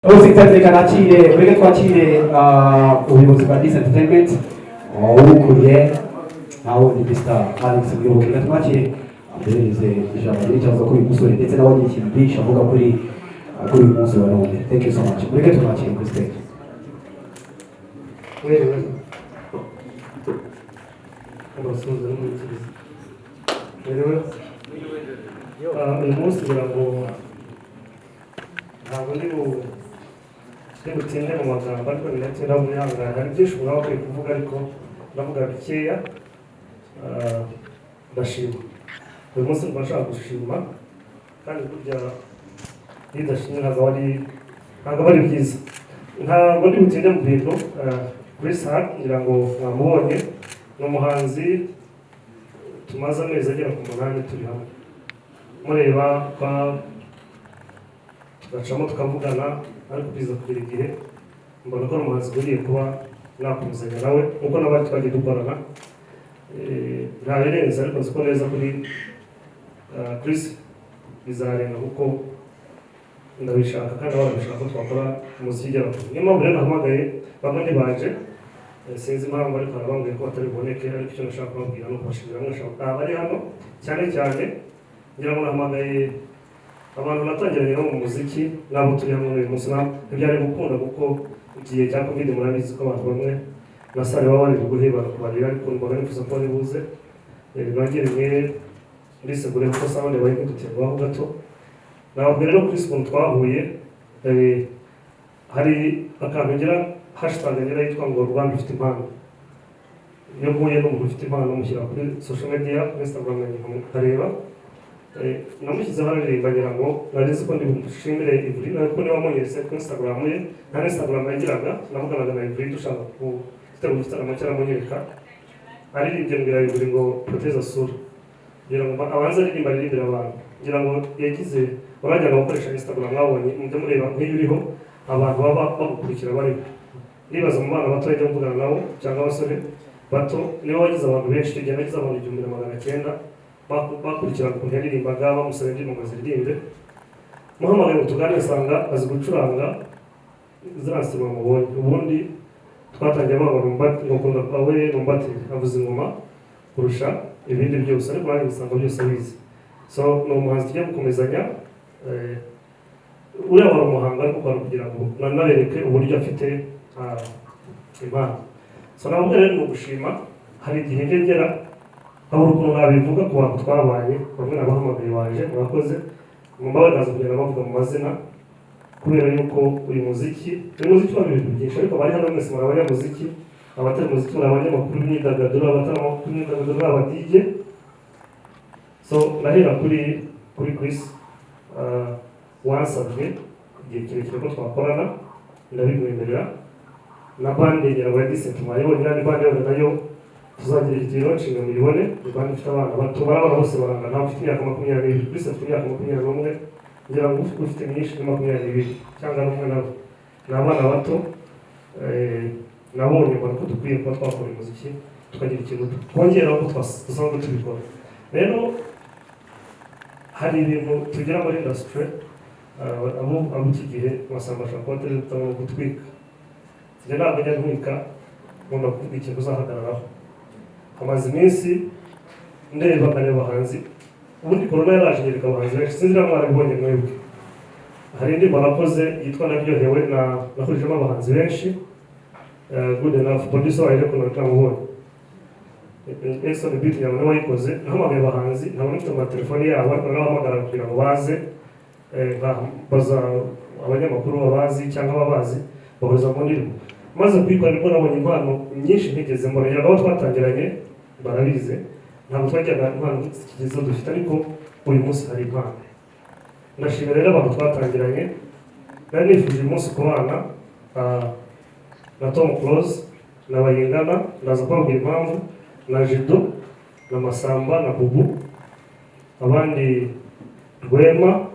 Usitatse kanakire ureke twakire ubuyobozi bwa Dis Entertainment ukuriye aho ni Mr. Alex Muyoboke twakire abereze ijambo ry'icyazo kuri umusore ndetse nawe n'ikintu byinshi avuga kuri uyu munsi wa none. Thank you so much. Ureke twakire kuri stage. Wewe abasoza n'umukizi wewe uyu munsi ngira ngo ntabwo ndi butinde mu magambo ariko ndetse ndamwihangana hari byinshi umuntu aba akwiye kuvuga ariko ndavuga bikeya. Ndashima uyu munsi mba nshaka gushima kandi burya bidashimye ntabwo ari byiza. Ntabwo ndi butinde mu bintu kuri saa ngira ngo mwamubonye ni umuhanzi tumaze amezi agera ku 8 turi hamwe mureba tugacamo tukavugana ariko biza kugira igihe mbona ko umuhanzi ugiye kuba nakomezanya nawe nkuko n'abandi twagiye dukorana ntabirenze ariko nzi ko neza kuri Chris bizarenga kuko ndabishaka kandi barabishaka ko twakora umuziki ugera kure. Niyo mpamvu rero nahamagaye bamwe ntibanje sinzi impamvu ariko barabambwiye ko batari buboneke ariko icyo nashaka kubabwira ni ukubashimira mwashaka abari hano cyane cyane ngira ngo nahamagaye abantu natangiranye no mu muziki nabo turi hamwe uyu munsi ntibyari gukunda kuko igihe cya covid murabizi ko abantu bamwe basare baba bari guheba kubarira ariko mbona nifuza ko bari buze bagire mwe ndisegure ko sound bari kuduterwaho gato. Nababwira rero kuri siporo twahuye hari akantu ngira hashtag ngira yitwa ngo Rwanda ufite impano. Iyo mpuye n'umuntu ufite impano mushyira kuri social media Instagram nkareba namushyizeho aririmba ngira ngo narizi ko ndi bumushimire Ivry ariko niba munyese kuri Instagram ye nta Instagram yagiraga navuganaga na Ivry dushaka gutera igitaramo cyaramunyereka aririmbye mbwira Ivry ngo proteza sura ngira ngo abanza aririmba aririmbira abantu ngira ngo yagize barajyaga gukoresha Instagram mwabonye mujye mureba nk'iyo uriho abantu baba bagukurikira bari nibaza mu bana bato bajya mvugana nabo cyangwa abasore bato niba wagize abantu benshi tugenda nagize abantu 1900 bakurikirana ukuntu yaririmbaga bamusaba indirimbo ziririmbe muhamagaye ngo tuganire asanga azi gucuranga zirasima mubonye ubundi twatangiye ngukunda kwawe numbati avuze ingoma kurusha ibindi byose ariko nanjye usanga byose abizi. So ni umuhanzi tugiye gukomezanya uriya wari umuhanga ariko kwari kugira ngo nabereke uburyo afite impano. So nabwo rero ni ugushima hari igihe ngera aho ukuntu nabivuga ku bantu twabaye bamwe nabahamagaye waje murakoze mumbawe nazo kugenda bavuga mu mazina kubera yuko uyu muziki wa ibintu byinshi ariko bari hano mwese muri abanyamuziki abatari muziki muri abanyamakuru b'imyidagaduro abatari amakuru y'imyidagaduro aba DJ. So ndahera kuri Chris wansabye igihe kirekire ko twakorana ndabimwemerera na bande ngira ngo ya Dis mwayibonye ni bande nayo tuzagira igitiro nshinga miliyone bandi ifite abana bato barabona bose barangana ufite imyaka 20 Chris afite imyaka 21 ngira ngo ufite myinshi 22 cyangwa n'umwe nabo ni abana bato nabonye mbona ko dukwiye kuba twakora umuziki tukagira ikintu twongeraho ko dusanzwe tubikora. Rero hari ibintu tugira muri industry abo iki gihe wasanga ashaka kuba gutwika njye ntabwo njya ntwika nkunda kuvuga ikintu uzahagararaho. Amaze iminsi ndeba abahanzi ubundi corona yaraje nyereka abahanzi benshi sinzi na mwarabibonye mwebwe hari indirimbo nakoze yitwa Naryohewe nahurijemo abahanzi benshi good enough producer waje ko natamubonye Exxon beat yawe nawe wayikoze nahamagaye abahanzi ntabwo nifite amatelefoni yabo ariko nabahamagara kugira ngo baze baza abanyamakuru babazi cyangwa ababazi bahoza mu ndirimbo maze kwikora nibwo nabonye impano nyinshi ntigeze mbona ngira ngo twatangiranye barabize ntabwo twajyaga impano zikigezo dufite ariko uyu munsi hari impano. Ndashimira rero abantu twatangiranye nari nifuje uyu munsi kubana na Tom Close na Bayingana ndaza kubabwira impamvu na Jido na Masamba na Bubu abandi Rwema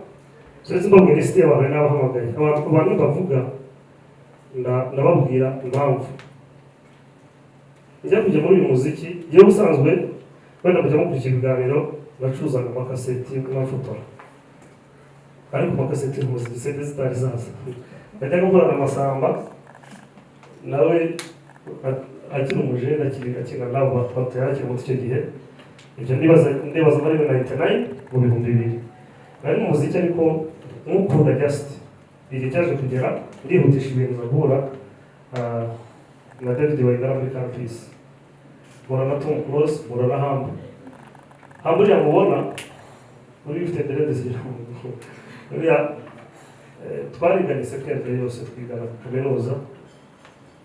sinzi mbabwira lisiti y'abantu n'abahamagaye abantu bavuga ndababwira impamvu njya kujya muri uyu muziki iyo usanzwe wenda kujya mukurikira ibiganiro bacuruzaga amakaseti n'amafotora ariko amakaseti mu muziki zitari zaza yajyaga gukorana amasamba nawe akiri umujene akina nabo batari akiri muto icyo gihe. Ibyo ndibaza muri 99 mu bihumbi 2000 nari mu muziki ariko nk'ukunda just igihe cyaje kugera ndihutisha ibintu nagura na David Wayingana muri campus mbona na Tom Close mbona na Humble yamubona uri ufite derede zira uriya twariganye secondary yose twigana kaminuza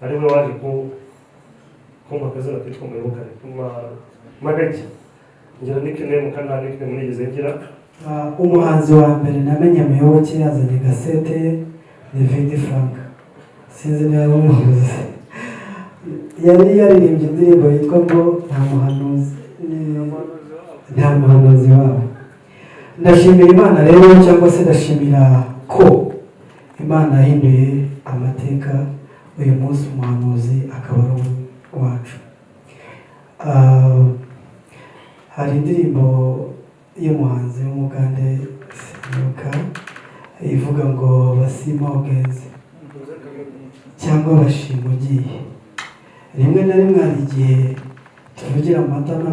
ari we waje kumpa akazina kitwa Muyobokare Magagi ngira nickname kandi nickname nigeze ngira. Umuhanzi wa mbere namenye Muyoboke yazanye gasete ni Vidi Frank, sinzi niba umuzi, yari yaririmbye indirimbo yitwa ngo nta muhanuzi wabo. Ndashimira Imana rero, cyangwa se ndashimira ko Imana yahinduye amateka, uyu munsi umuhanuzi akaba ari uwacu. Hari indirimbo y'umuhanzi w'umugande Sinuka ivuga ngo basima ugenze cyangwa bashima ugiye. Rimwe na rimwe hari igihe tuvugira amatama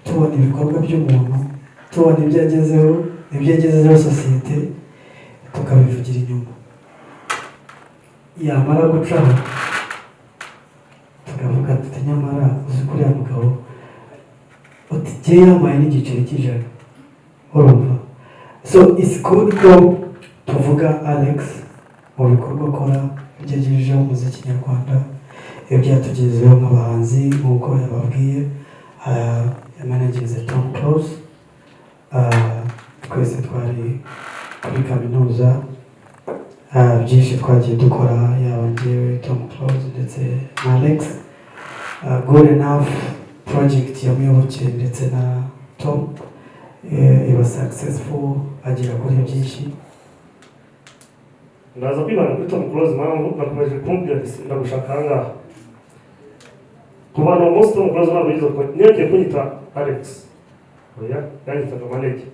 tubona ibikorwa by'umuntu, tubona ibyo yagezeho sosiyete, tukabivugira inyuma. Yamara gucaho tukavuga tuti nyamara uzi kuriya mugabo uti jye yambaye n'igiceri cy'ijana, urumva. So it's good ko tuvuga Alex mu bikorwa akora byagejejeho umuziki nyarwanda, ibyo yatugezeho nk'abahanzi nk'uko yababwiye. Yamanaginze Tom Close, twese twari kuri kaminuza, byinshi twagiye dukora, yaba njyewe Tom Close ndetse na Alex. Good Enough project ya Muyoboke ndetse na Tom iba successful, agera kuri byinshi. Ndaza kwibanda kuri Tom Close mpamvu nakomeje kumbwira ndagushaka ahangaha kubana umunsi Tom Close ntabwo yizo ko niyo kunyita Alex, oya yanyitaga Manege.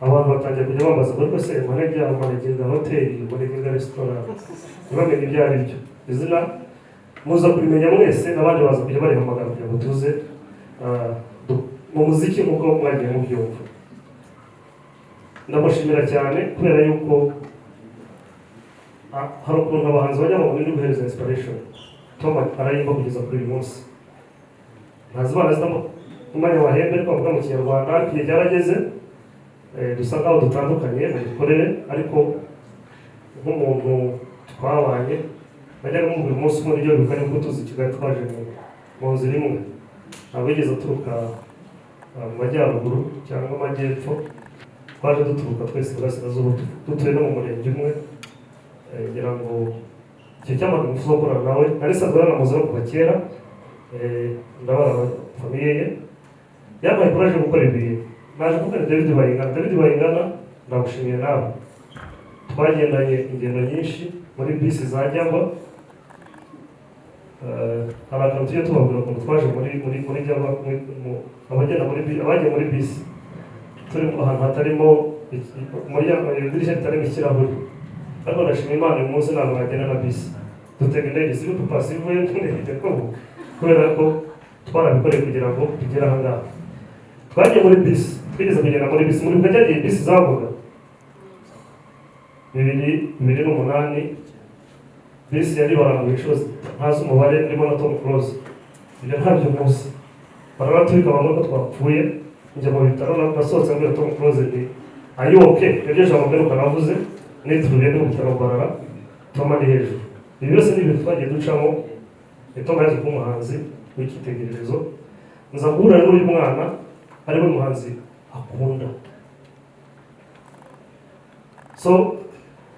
Abantu batangiye kujya bambaza ko se Manege amaregeza hoteli, Manege restaurant, ntibamenye ibyo ari byo. Izina muza kurimenya mwese, n'abandi baza kujya barihamagara kugira ngo tuze mu muziki nk'uko mwagiye mubyumva. Ndamushimira cyane kubera yuko hari ukuntu abahanzi bajya mu bintu guhereza inspiration. Tom arayimba kugeza kuri uyu munsi, ntazibana zitamo umwanya wahembe ariko avuga mu Kinyarwanda, ariko igihe cyarageze dusa nkaho dutandukanye mu mikorere, ariko nk'umuntu twabanye najyaga mu buri munsi umwe ryo bikari ko tuzi Kigali twaje mu nzira imwe, ntabwo yigeze aturuka mu majyaruguru cyangwa amajyepfo, twaje duturuka twese burasirazuba, dutuye no mu murenge umwe. Ngira ngo icyo cyamaga umufuzo gukorana nawe nari sanzwe nanamuzi no kuva kera, ndabara famiye ye yabaye kuraje gukora ibintu. Naje kuvugana David Bayingana ndagushimiye nawe, twagendanye ingendo nyinshi muri bisi za Jamba. Hari akantu tujya tubabwira ukuntu twaje muri Jamba, abagiye muri bisi turi ahantu hatarimo idirishya ritarimo ikirahuri, ariko ndashima Imana uyu munsi ntabwo mwagenda na bisi, dutega indege ziri kupasi ivuye n'indege kubera ko twarabikoreye kugira ngo tugere aha ngaha. Twagiye muri bisi, twigeze kugenda muri bisi, muri bwagiye bisi zavuga 2008 bisi yari baranguye inshuro ntazi umubare urimo na Tom Close. Ibyo ntabyo munsi baraturika abantu ko twapfuye, njya mu bitaro nasohotse mbere Tom Close ni ayoke, ibyo jambo mberuka navuze nituruye no bitaro barara Tom ari hejuru. Ibi byose ni ibintu twagiye ducamo. Tom yaje kuba umuhanzi w'icyitegererezo, nza guhura n'uyu mwana ari we muhanzi akunda. So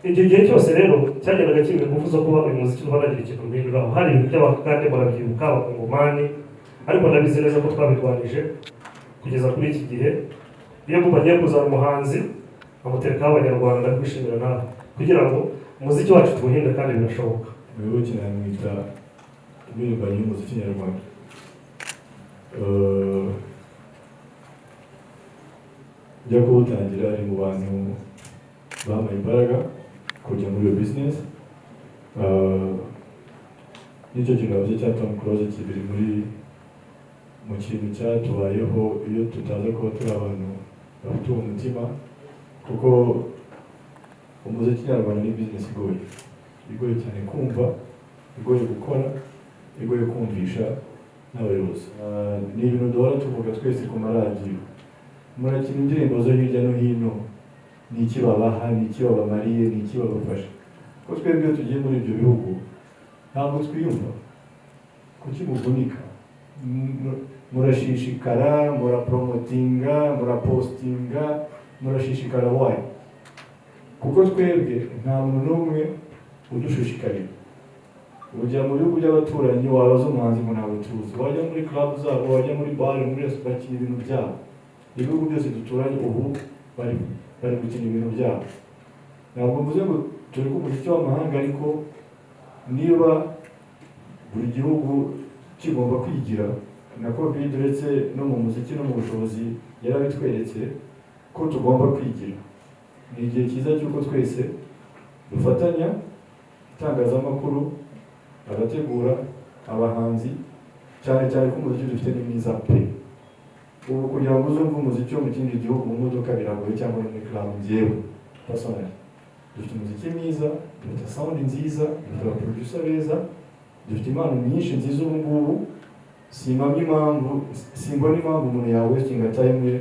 icyo gihe cyose rero cyagendaga kimwe kuvuza kuba uyu muziki ubanagira ikintu mpinduraho. Hari ibintu by'abakande barabyibuka abakongomani, ariko ndabizi neza ko twabirwanije kugeza kuri iki gihe. Iyo bagiye kuzana umuhanzi amuterekaho abanyarwanda ari kwishimira nawe kugira ngo umuziki wacu tuwuhinde kandi birashoboka. Muyoboke namwita impirimbanyi y'umuziki nyarwanda. Njya kuwutangira ari mu bantu bampaye imbaraga kujya muri iyo business. Nicyo kintu navuze cya Tom Close kibiri mu kintu cyatubayeho iyo tutaza kuba turi abantu bafite uwo mutima, kuko umuziki nyarwanda ni business igoye cyane kumva, igoye gukora, igoye kumvisha n'abayobozi. Ni ibintu duhora tuvuga twese ku maradiyo, murakina indirimbo zo hirya no hino, ni iki babaha, ni iki babamariye, ni iki babafasha. Ko twebwe tugiye muri ibyo bihugu ntabwo twiyumva, kuki muvunika? Murashishikara, murapromotinga, murapostinga, murashishikara why? Kuko twebwe nta muntu n'umwe udushishikarira. Ujya mu bihugu by'abaturanyi wabaza umuhanzi ngo ntabwo tuzi, wajya muri club zabo, wajya muri bar, muri restaurant bakina ibintu byabo. Ibihugu byose duturanye ubu bari gukina ibintu byabo. Ntabwo mvuze ngo turi ku muziki w'amahanga, ariko niba buri gihugu kigomba kwigira, na Covid uretse no mu muziki no mu bushobozi yarabitweretse ko tugomba kwigira. Ni igihe cyiza cy'uko twese dufatanya, itangazamakuru, abategura, abahanzi, cyane cyane ko umuziki dufite ni mwiza pe. Ubu kugira ngo uzumve umuziki wo mu kindi gihugu mu modoka biragoye, cyangwa muri club. Njyewe personally dufite umuziki mwiza, dufite sound nziza, dufite abaproducer beza, dufite impano nyinshi nziza. Ubu ngubu simbona impamvu umuntu yawestinga time ye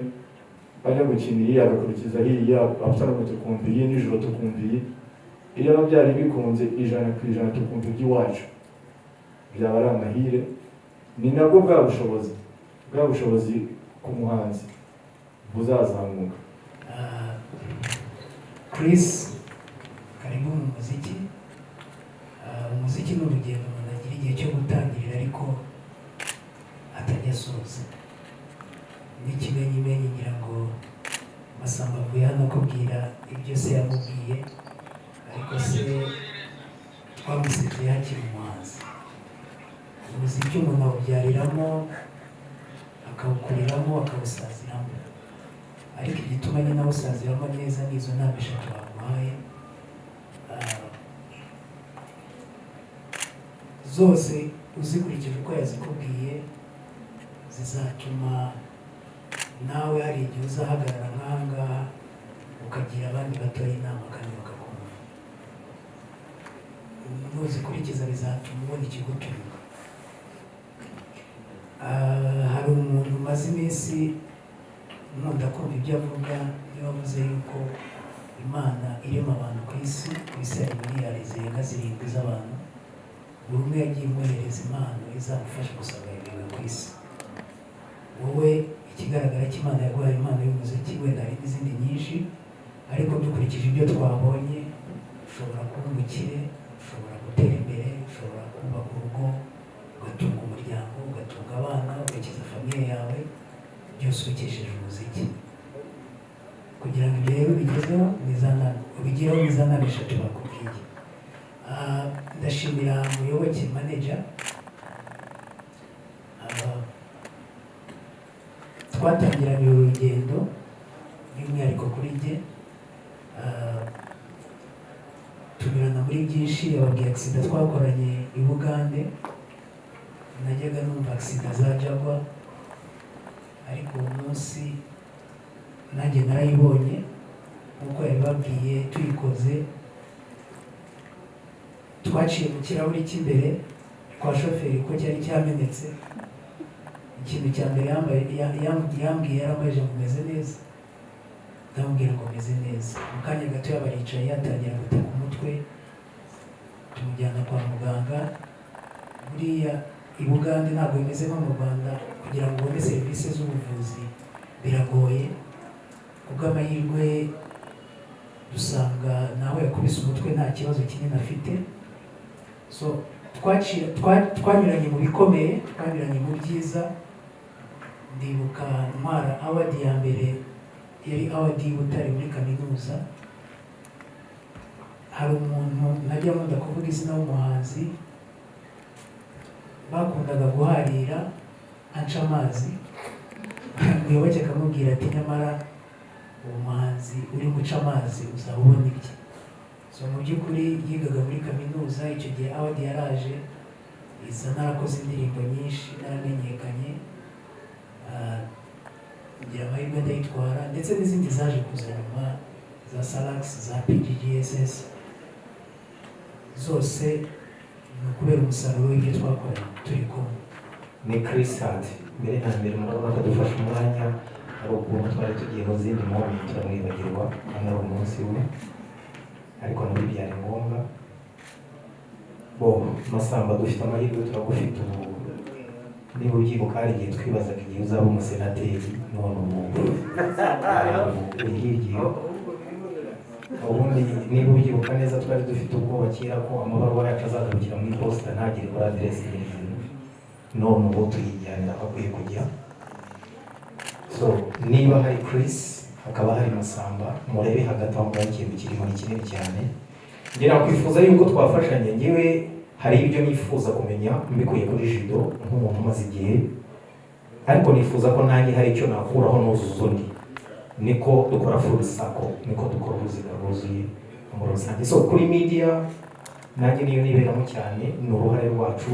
ajya gukina iriya agakurikiza hiriya, afite n'umuntu tukumviye nijoro tukumviye, iyo byari bikunze 100% tukumva iby'iwacu, byaba ari amahire. Ni nabwo bwa bushobozi ku muhanzi buzazamuka. Chris, karibu mu muziki. Umuziki ni urugendo umuntu agira igihe cyo gutangirira ariko atajya asoza. N'ikimenyimenyi ngira ngo Masamba avuye hano kubwira ibyo se yamubwiye, ariko se twamusebye hakiri umuhanzi. Umuziki umuntu awubyariramo, akawukuriramo, akawusaziramo, ariko igituma nyine awusaziramo neza n'izo nama 3 bamuhaye. Zose uzikurikije uko yazikubwiye zizatuma nawe hari igihe uzahagarara nk'ahangaha ukagira abandi batoye inama kandi bakakumva. Nuzikurikiza bizatuma ubona ikigutunga. Hari umuntu umaze iminsi nkunda kumva ibyo avuga, niba avuze yuko Imana irema abantu ku isi hari miliyari zirenga 7 z'abantu, buri umwe yagiye imwohereza impano izamufasha gusabiriza ku isi. Wowe ikigaragara cy'Imana yaguhaye impano y'umuziki, wenda hari n'izindi nyinshi, ariko dukurikije ibyo twabonye ushobora kuba umukire, ushobora gutera imbere, ushobora kubaka urugo, ugatunga umuryango, ugatunga abana, ugakiza famiye yawe, byose ubikesheje umuziki. Kugira ngo ibyo rero ubigereho n'izanama 3 bakubwiye. Ndashimira Muyoboke manager. Twatangiranye urugendo by'umwihariko kuri jye, tunyurana muri byinshi. Ababwiye accident twakoranye i Bugande, najyaga numva accident za Jaguar, ariko uwo munsi nanjye narayibonye nk'uko yabibabwiye. tuyikoze twaciye mu kirahuri cy'imbere kwa shoferi ko cyari cyamenetse. Ikintu cya mbere yambwiye yarambaje ngo meze neza, ndamubwira ngo meze neza. Mu kanya gato yabaricaye yatangira gutaka umutwe, tumujyana kwa muganga. Buriya i Bugande ntabwo bimeze nko mu Rwanda, kugira ngo ubone serivisi z'ubuvuzi biragoye. Kubw'amahirwe dusanga nawe yakubise umutwe nta kibazo kinini afite. So twanyuranye mu bikomeye, twanyuranye mu byiza. Ndibuka ntwara award ya mbere yari award y'Ubutare muri kaminuza. Hari umuntu najya nkunda kuvuga izina w'umuhanzi bakundaga guharira anca amazi, Muyoboke akamubwira ati nyamara uwo muhanzi uri guca amazi uzabona ibye. so mu by'ukuri yigaga muri kaminuza icyo gihe awadi yaraje iza narakoze indirimbo nyinshi naramenyekanye ngira amahirwe ndayitwara ndetse n'izindi zaje kuza nyuma za Salax za PGGSS zose ni ukubera umusaruro w'ibyo twakoranye turi kumwe. Ni Chris Hart mbere na mbere murabona ko dufashe umwanya ari ukuntu twari tugiye mu zindi mpamvu turamwibagirwa hano ari umunsi we ariko nabyo byari ngombwa bo Masamba dufite amahirwe turagufite ubu niba ubyibuka hari igihe twibazaga igihe uzaba umusenateri none ubu urihigiye ubundi niba ubyibuka neza twari dufite ubwoba kera ko amabaruwa yacu azagarukira muri posita ntagere kuri aderesi neza none ubu tuyijyanira aho akwiye kujya so niba hari Chris hakaba hari Masamba murebe hagati aho ngaho ikintu kirimo ni kinini cyane ngira kwifuza yuko twafashanya ngewe hari ibyo nifuza kumenya mbikuye kuri Jido nk'umuntu umaze igihe ariko nifuza ko nanjye hari icyo nakuraho nuzuza undi niko dukora full circle niko dukora uruziga rwuzuye muri rusange so kuri media nanjye niyo niberamo cyane ni uruhare rwacu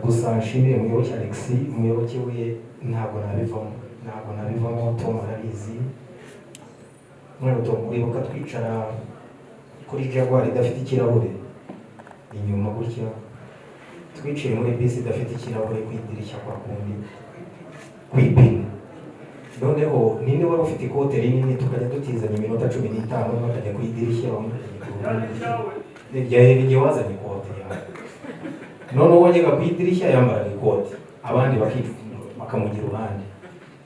gusa nshimire Muyoboke Alex Muyoboke we ntabwo nabivamo Tom arabizi mwana Tom uribuka twicara kuri Jaguar idafite ikirahure inyuma gutya twiciye muri bisi idafite ikirahure kwidirishya kwa kundi kwipina noneho nini wari ufite ikote rinini tukajya dutizanya iminota 15 bakajya kwidirishya igihe wazanye ikote yawe none wajyaga kwidirishya yambara ikote abandi bakamugira uruhande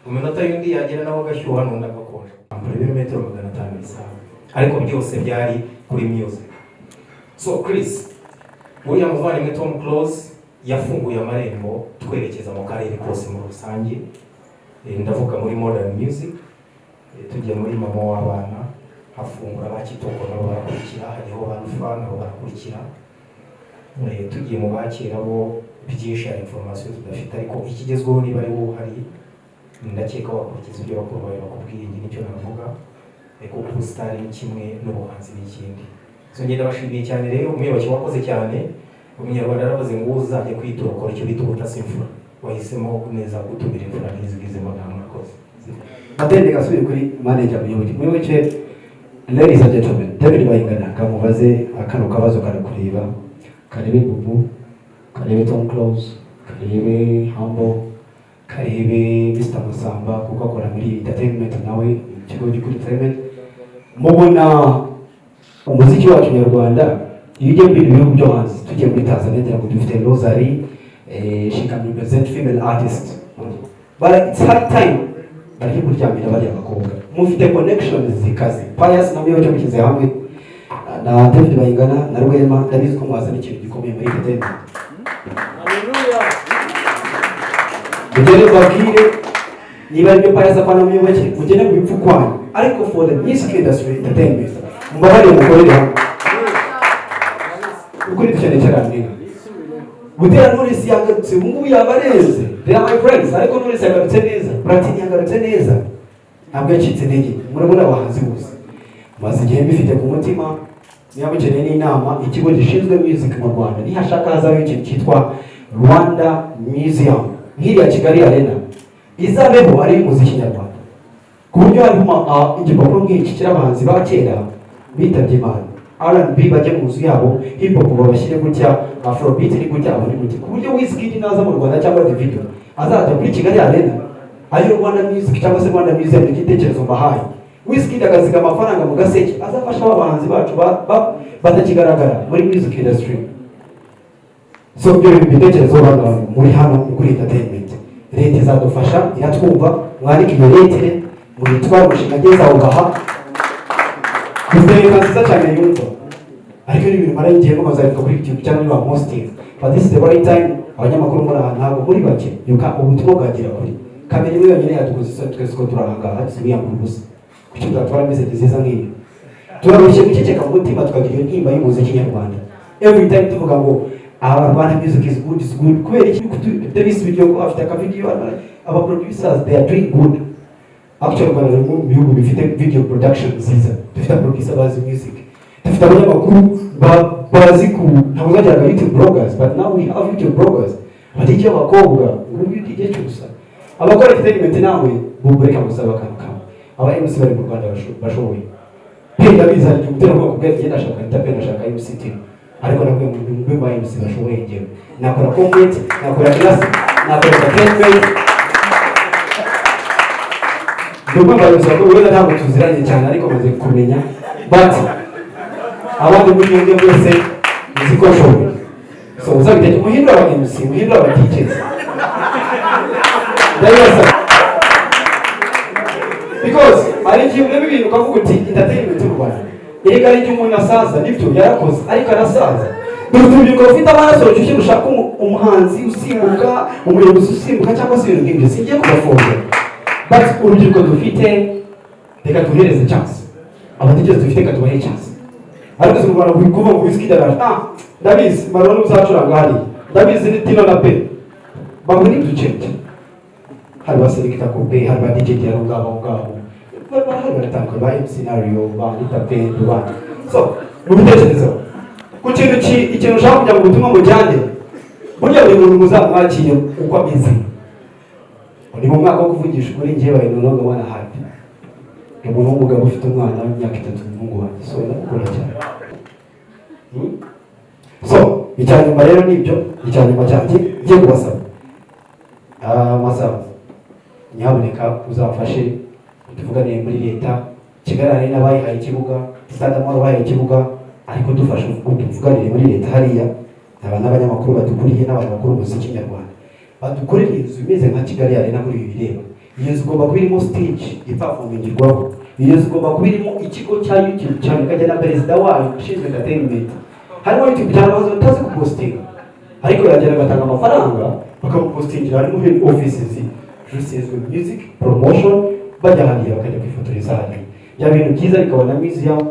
mu minota y'undi yagera nawe agashyuha n'undi agakonja ambara ibirometero 500 isaha ariko byose byari kuri music so Chris uriya muvandimwe Tom Close yafunguye amarembo twerekeza mu karere kose muri rusange ndavuga muri modern music tugiye muri mama w'abana hafungura bakitoko nabo barakurikira hariho banufa nabo barakurikira tugiye mu bakira bo byinshi hari information tudafite ariko ikigezweho niba ari wowe hari ndakeka wakurikiza ibyo bakuru bawe bakubwiye nicyo navuga kuko star ni kimwe n'ubuhanzi n'ikindi so ngenda bashimiye cyane rero umuyobozi wakoze cyane umunyarwanda arabaze ngo uzajye kwitura ukora icyo bita ubutasimfura wahisemo neza gutumira imfura n'izigize amagambo akoze atende gasubire kuri manager Muyoboke ladies and gentlemen David Bayingana kamubaze akano kabazo karakureba karebe Bubu karebe Tom Close karebe Humble karebe Mr. Masamba kuko akora muri entertainment nawe ikigo gikuru entertainment mubona umuziki wacu nyarwanda iyo ugiye muri ibihugu byo hanze tugiye muri Tanzania ngira ngo dufite Rosary she can represent female artists but it's hard time bari kuryamira bari abakobwa mufite connections zikaze Pius na Muyoboke mukize hamwe na David Bayingana na Rwema ndabizi ko mwazana ikintu gikomeye muri entertainment haleluya mugere babwire niba ibyo Pius apana Muyoboke mugene mu bipfu kwanyu ariko for the music industry entertainment mubabare mukorere hamwe ukuri cyane cyane Butera Knowless yagarutse ubu yabarenze they are my friends ariko Knowless yagarutse neza Platini yagarutse neza ntabwo yacitse intege murabona abahanzi bose maze igihe bifite ku mutima niba mukeneye n'inama ikigo gishinzwe music mu Rwanda nihashaka hazaho ikintu cyitwa Rwanda Museum nk'iriya Kigali Arena izabeho ari umuziki nyarwanda ku buryo harimo igipapuro nk'iki cy'abahanzi ba kera bitabye Imana R&B bajya mu nzu yabo hip hop babashyire gutya afrobeat ni gutya abari gutya ku buryo Wizkid naza mu Rwanda cyangwa Davido azajya kuri Kigali Arena ayo Rwanda Music cyangwa se Rwanda Museum n'igitekerezo mbahaye Wizkid agasiga amafaranga mu gaseke azafasha abahanzi bacu batakigaragara muri music industry so byo bitekerezo bana muri hano kuri entertainment leta izadufasha iratwumva mwandike iyo leta mwitwa umushinga geza aho ngaha Kuzereka nziza cyane yumva ariko n'ibintu mara igihe ngo mazarika kuri YouTube cyangwa niba posting but this is the right time abanyamakuru muri aha ntabwo muri bake yuka ubutumwa bwagira kuri kamera imwe yonyine yatuguze twese ko turahanga sibiya mu busa kuki tutatwara message nziza nk'iyi turarushye guceceka mu mutima tukagira iyo ntimba y'umuziki nyarwanda every time tuvuga ngo our Rwanda music is good kubera iki Davis video ko afite aka video aba producers they are doing good actually Rwanda mu bihugu bifite video production nziza dufite producer bazi music dufite abanyamakuru bazi ku ntabwo zageraga YouTube bloggers, but now we have YouTube bloggers. DJ abakobwa ubu DJ cyusa abakora entertainment nawe bubureka gusaba akantu kamwe aba MC bari mu Rwanda bashoboye pe ndabiza cyo gutera ko kubwira ngenda ashaka itape ndashaka MC team ariko nabwo mu ba MC bashoboye ngewe nakora content nakora class nakora entertainment nubwo bayobozi ko wenda ntabwo tuziranye cyane ariko maze kumenya but abandi muri yonge bose nziko shoboye. So uzabite muhindura aba MC muhindura aba DJs because ari ikintu rero ibintu ukavuga uti entertainment mu Rwanda erega ari umuntu asaza nibyo yarakoze ariko arasaza urubyiruko rufite amaraso rushyushye rushaka umuhanzi usimbuka umuyobozi usimbuka cyangwa se ibintu nk'ibyo singiye kubafunga but urubyiruko dufite reka duhereze chance abatigeze dufite katubahe chance ariko mu Rwanda kuva mu whisky daraje ndabizi marone uzacuranga hari ndabizi ni Tino na Pe bamwe ni ducenge hari baselekta ko Pe hari ba DJ yaro ngabo hari baratanga ba MC scenario ba Itape duba so mu bitekerezo ku ikintu ushaka kujya mu butumwa mujyane burya buri muntu muzamwakiye uko ameze ni mu mwaka wo kuvugisha ukuri ngiye baye no ngabana happy umuntu w'umugabo ufite umwana w'imyaka 3 n'umuhungu wanjye so ndakora cyane so icyanyuma rero nibyo icyanyuma cyanjye ngiye kubasaba masaba nyaboneka uzafashe tuvugane muri leta kigarane n'abayihaye ikibuga Stade Amahoro bayihaye ikibuga ariko dufashe tuvuganire muri leta hariya n'abanyamakuru badukuriye n'abantu bakuru umuziki nyarwanda badukorera inzu imeze nka Kigali Arena muri ibi bireba. Iyo nzu igomba kuba irimo stage ipafomingirwaho, iyo nzu igomba kuba irimo ikigo cya YouTube cyane kajya na perezida wayo ushinzwe entertainment. Harimo YouTube cyane bazo batazi kupostinga ariko yagera agatanga amafaranga bakamupostingira harimo head offices rusizwe music promotion bajya handi bakajya kwifotoreza handi ya bintu byiza bikabona museum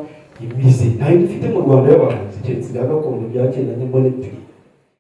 imizi nayo dufite mu Rwanda y'abahanzi cyetse gakondo byagendanye mbone